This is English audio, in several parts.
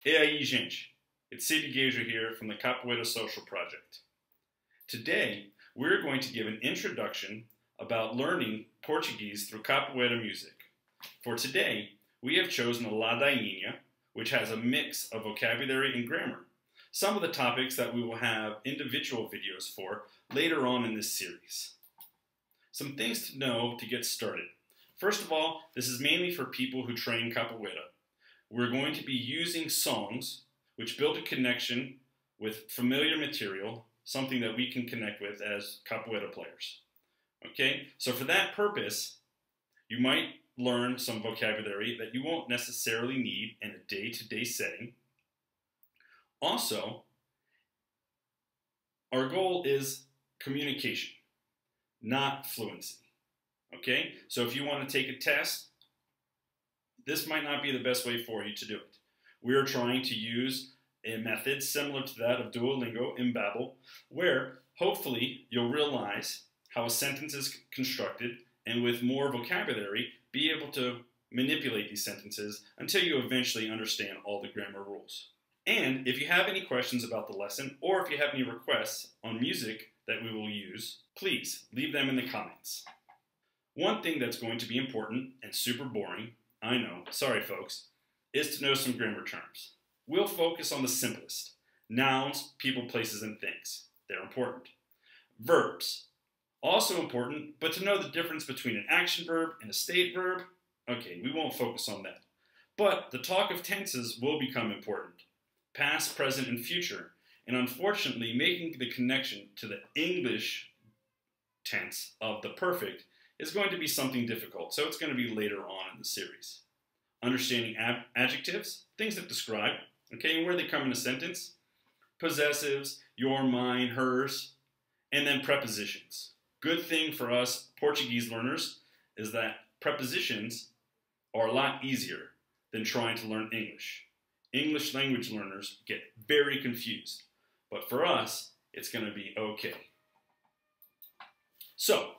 E aí, gente? It's Sid Gager here from the Capoeira Social Project. Today, we're going to give an introduction about learning Portuguese through capoeira music. For today, we have chosen a Ladainha, which has a mix of vocabulary and grammar. Some of the topics that we will have individual videos for later on in this series. Some things to know to get started. First of all, this is mainly for people who train capoeira. We're going to be using songs which build a connection with familiar material, something that we can connect with as capoeira players. Okay, so for that purpose, you might learn some vocabulary that you won't necessarily need in a day-to-day setting. Also, our goal is communication, not fluency. Okay, so if you want to take a test, this might not be the best way for you to do it. We are trying to use a method similar to that of Duolingo in Babbel, where hopefully you'll realize how a sentence is constructed and with more vocabulary, be able to manipulate these sentences until you eventually understand all the grammar rules. And if you have any questions about the lesson, or if you have any requests on music that we will use, please leave them in the comments. One thing that's going to be important and super boring, I know, sorry folks, is to know some grammar terms. We'll focus on the simplest. Nouns, people, places, and things. They're important. Verbs. Also important, but to know the difference between an action verb and a state verb, okay, we won't focus on that. But the talk of tenses will become important. Past, present, and future. And unfortunately, making the connection to the English tense of the perfect is going to be something difficult, so it's going to be later on in the series. Understanding adjectives, things that describe, okay, and where they come in a sentence. Possessives, your, mine, hers, and then prepositions. Good thing for us Portuguese learners is that prepositions are a lot easier than trying to learn English. English language learners get very confused, but for us, it's going to be okay. So,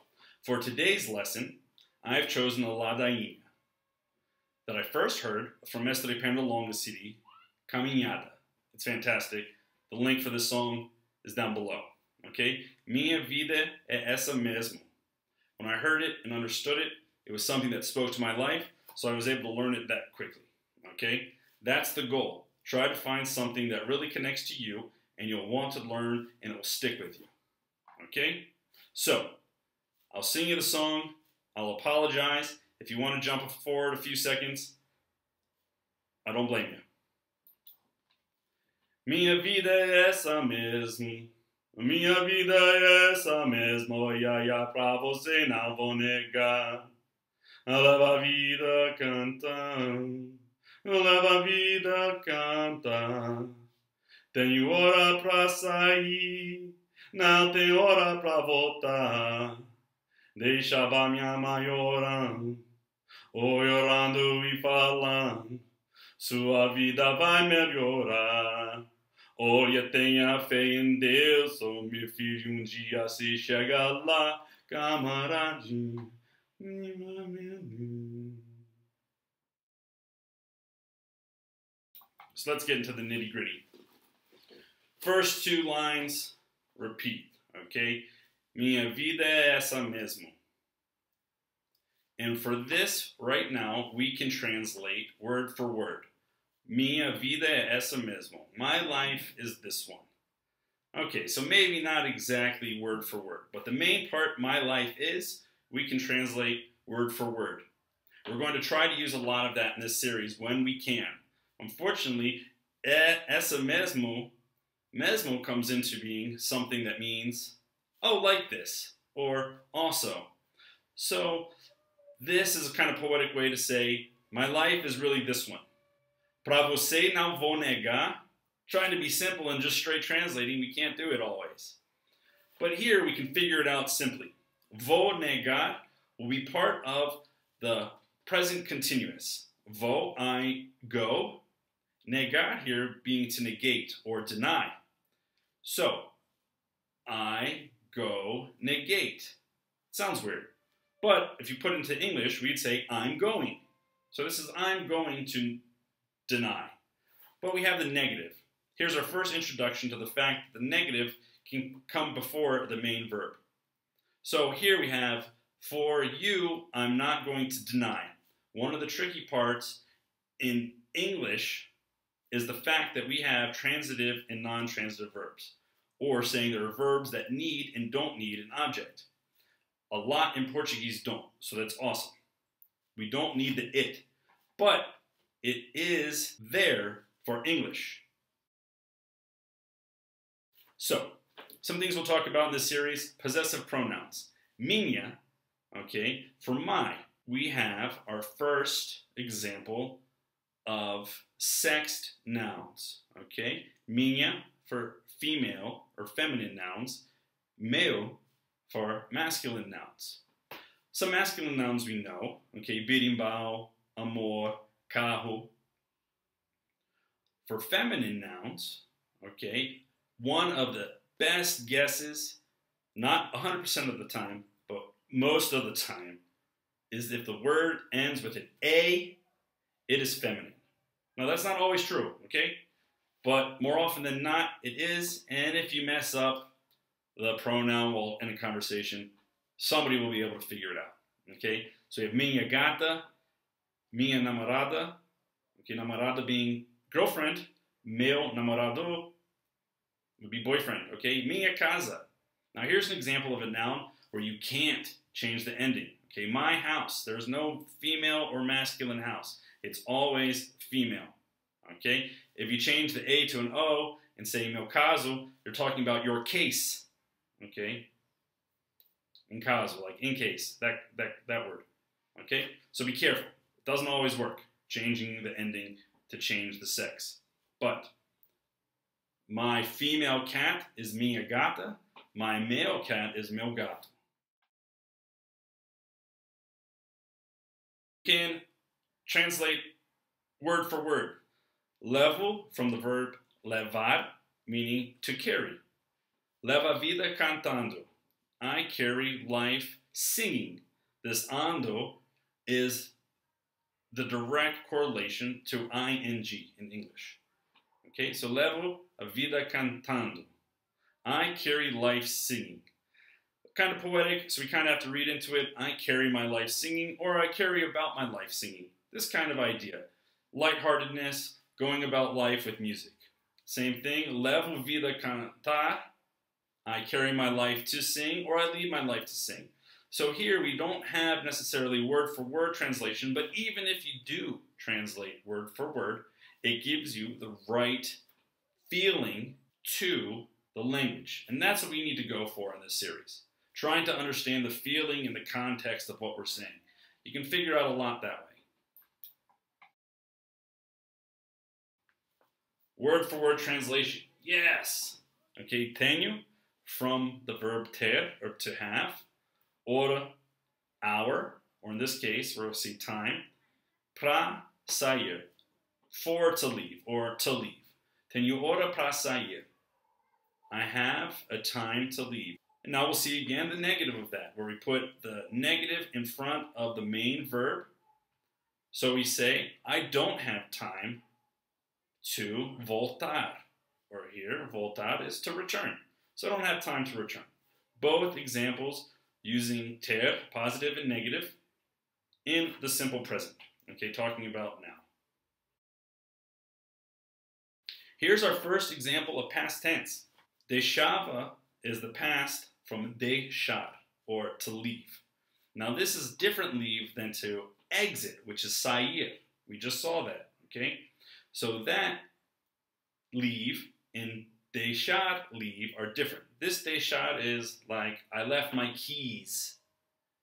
for today's lesson, I've chosen a Ladainha that I first heard from Mestre Pernalong, the CD, Caminhada. It's fantastic. The link for this song is down below. Okay? Minha vida é essa mesmo. When I heard it and understood it, it was something that spoke to my life, so I was able to learn it that quickly. Okay? That's the goal. Try to find something that really connects to you and you'll want to learn and it will stick with you. Okay? So, I'll sing you the song. I'll apologize. If you want to jump forward a few seconds, I don't blame you. Minha vida é essa mesmo. Minha vida é essa mesmo. Ia pra você não vou negar. Leva a vida cantando. Leva a vida cantar. Tenho hora pra sair. Não tem hora pra voltar. Deixava minha mãe orando, orando e falando, sua vida vai melhorar. Olha, tenha fé em Deus, oh meu filho, dia se chega lá, camaradinho. So let's get into the nitty-gritty. First two lines, repeat, okay? Minha vida é essa mesmo. And for this, right now, we can translate word for word. Minha vida é essa mesmo. My life is this one. Okay, so maybe not exactly word for word, but the main part, my life is, we can translate word for word. We're going to try to use a lot of that in this series when we can. Unfortunately, essa mesmo, mesmo comes into being something that means oh, like this, or also. So this is a kind of poetic way to say, my life is really this one. Pra você não vou negar. Trying to be simple and just straight translating, we can't do it always. But here we can figure it out simply. Vou negar will be part of the present continuous. Vou, I go. Negar here being to negate or deny. So, I go negate. Sounds weird. But if you put it into English, we'd say I'm going. So this is I'm going to deny. but we have the negative. Here's our first introduction to the fact that the negative can come before the main verb. So here we have, for you, I'm not going to deny. One of the tricky parts in English is the fact that we have transitive and non-transitive verbs, or saying there are verbs that need and don't need an object. A lot in Portuguese don't, so that's awesome. We don't need the it, but it is there for English. So, some things we'll talk about in this series: possessive pronouns. Minha, okay, for my. We have our first example of sexed nouns, okay? Minha for female or feminine nouns, meu for masculine nouns. Some masculine nouns we know, okay, berimbau, amor, carro. For feminine nouns, okay, one of the best guesses, not 100% of the time, but most of the time, is if the word ends with an A, it is feminine. Now that's not always true, okay? But more often than not, it is, and if you mess up the pronoun while in a conversation, somebody will be able to figure it out, okay? So you have minha gata, minha namorada, okay, namorada being girlfriend, meu namorado would be boyfriend, okay? Minha casa. Now here's an example of a noun where you can't change the ending, okay? My house, there's no female or masculine house. It's always female, okay? If you change the A to an O and say meu caso, you're talking about your case, okay? In caso, like in case, that word, okay? So be careful. It doesn't always work, changing the ending to change the sex. But my female cat is minha gata. My male cat is meu gato. You can translate word for word. Levo from the verb levar, meaning to carry. Leva a vida cantando. I carry life singing. This ando is the direct correlation to ing in English. Okay, so levo a vida cantando. I carry life singing. Kind of poetic, so we kind of have to read into it. I carry my life singing, or I carry about my life singing. This kind of idea. Lightheartedness, going about life with music. Same thing, levo vida cantar. I carry my life to sing, or I lead my life to sing. So here we don't have necessarily word for word translation, but even if you do translate word for word, it gives you the right feeling to the language. And that's what we need to go for in this series. Trying to understand the feeling and the context of what we're saying. You can figure out a lot that way. Word for word translation. Yes. Okay, tenho from the verb ter, or to have. Hora, hour, or in this case, we'll see time. Pra sair, for to leave, or to leave. Tenho hora pra sair. I have a time to leave. And now we'll see again the negative of that, where we put the negative in front of the main verb. So we say, I don't have time to voltar. Or here, voltar is to return. So I don't have time to return. Both examples using ter, positive and negative, in the simple present. Okay, talking about now. Here's our first example of past tense. Deixava is the past from deixar, or to leave. Now this is different leave than to exit, which is sair. We just saw that, okay? So that leave and deixar leave are different. This deixar is like, I left my keys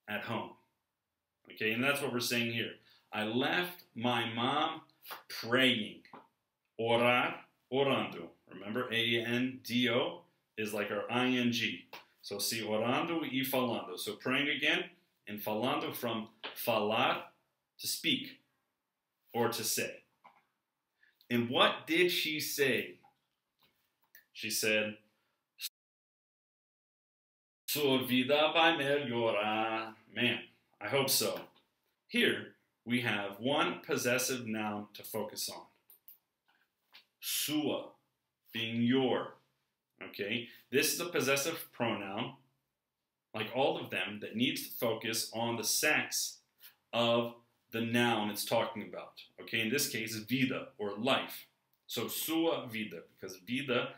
at home. Okay, and that's what we're saying here. I left my mom praying. Orar, orando. Remember, A-N-D-O is like our ing. So see, orando e falando. So praying again, and falando from falar, to speak, or to say. And what did she say? She said, sua vida vai melhorar. Man, I hope so. Here, we have one possessive noun to focus on. Sua, being your. Okay? This is a possessive pronoun, like all of them, that needs to focus on the sex of the noun it's talking about. Okay? In this case, vida, or life. So, sua vida, because vida,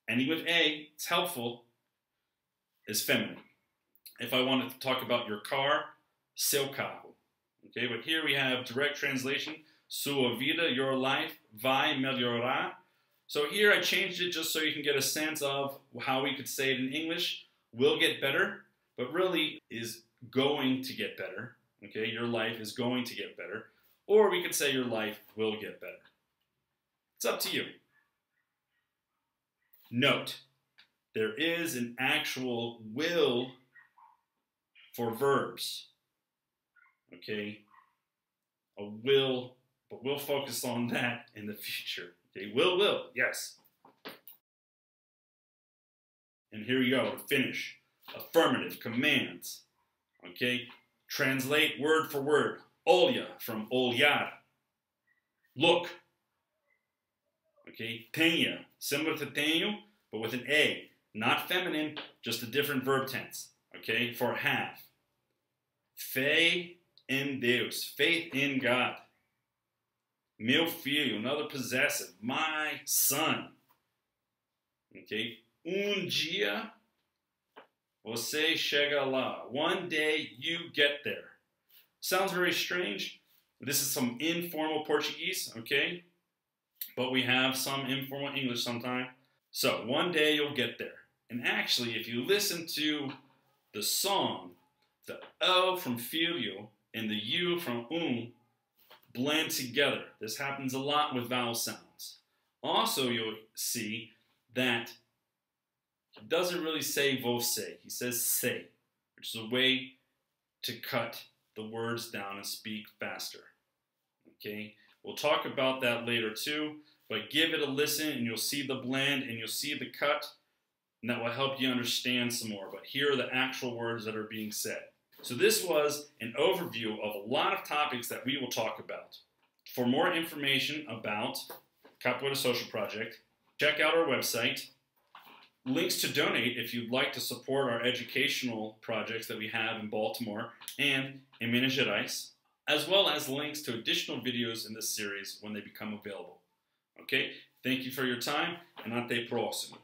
ending with A, it's helpful, is feminine. If I wanted to talk about your car, seu carro. Okay, but here we have direct translation, sua vida, your life, vai melhorar. So here I changed it just so you can get a sense of how we could say it in English. Will get better, but really is going to get better. Okay, your life is going to get better. Or we could say your life will get better. It's up to you. Note, there is an actual will for verbs. Okay, a will, but we'll focus on that in the future. Okay, will, yes. And here we go to finish. Affirmative commands. Okay, translate word for word. Olha from olhar. Look. Okay, tenha, similar to tenho, but with an A. Not feminine, just a different verb tense. Okay, for have. Fé em Deus, faith in God. Meu filho, another possessive, my son. Okay, dia você chega lá. One day you get there. Sounds very strange. This is some informal Portuguese, okay? But we have some informal English sometimes. So, one day you'll get there. And actually, if you listen to the song, the O from filho and the U from blend together. This happens a lot with vowel sounds. Also, you'll see that he doesn't really say você. He says se, which is a way to cut the words down and speak faster. Okay? We'll talk about that later too, but give it a listen and you'll see the blend and you'll see the cut, and that will help you understand some more. But here are the actual words that are being said. So this was an overview of a lot of topics that we will talk about. For more information about Capoeira Social Project, check out our website. Links to donate if you'd like to support our educational projects that we have in Baltimore and in Minas Gerais, as well as links to additional videos in this series when they become available. Okay? Thank you for your time, and até próximo.